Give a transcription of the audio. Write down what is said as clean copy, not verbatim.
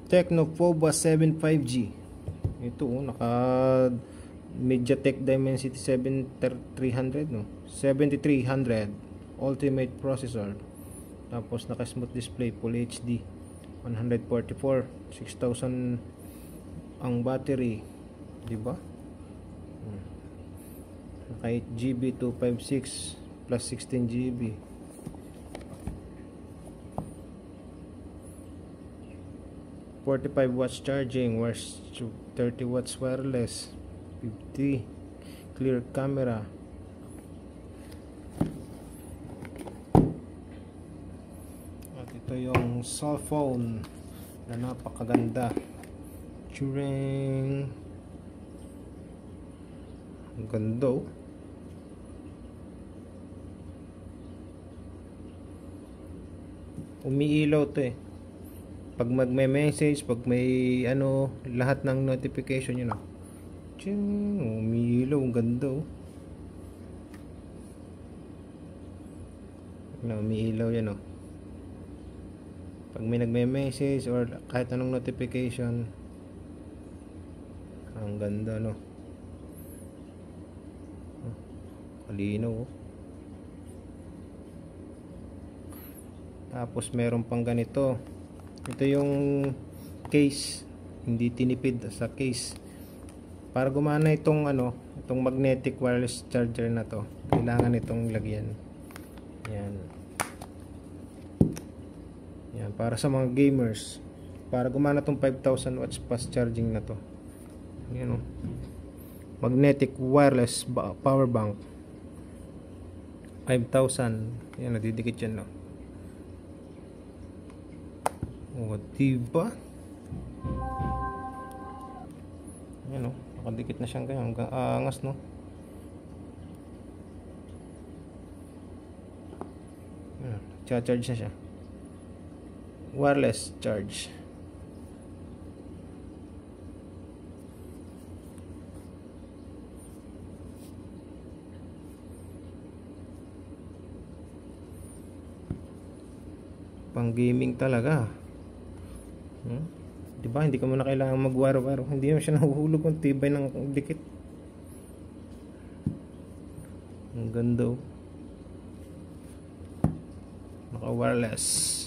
Tecno Pova 7 5G. Ito naka MediaTek Dimensity 7300 no. 7300 Ultimate processor. Tapos naka smooth display, Full HD, 144, 6000 ang battery, di ba? Naka 8GB 256 plus 16GB. 45 watts charging, 30 watts wireless, 50 clear camera. At ito yung cellphone na napakaganda. Turing. Ang ganda. Umiilaw to eh. Pag magme-message, pag may ano, lahat ng notification yun. Ching, umiilaw, ang ganda. Umiilaw yan. Pag may nagme-message or kahit anong notification, ang ganda kalinaw. Tapos meron pang ganito. Ito yung case, hindi tinipid sa case. Para gumana itong itong magnetic wireless charger na to, kailangan itong lagyan. Yan, para sa mga gamers. Para gumana itong 5000 watts fast charging na to. Yan magnetic wireless power bank. 5,000. Yan, nadidikit yan diba? Yan nakadikit na siyang ganyan. Angas charge na siya. Wireless charge. Pang gaming talaga. Diba? Hindi ka muna kailangan magwaro-waro. Hindi naman siya nahuhulog kung tibay ng dikit. Ang ganda. Naka wireless.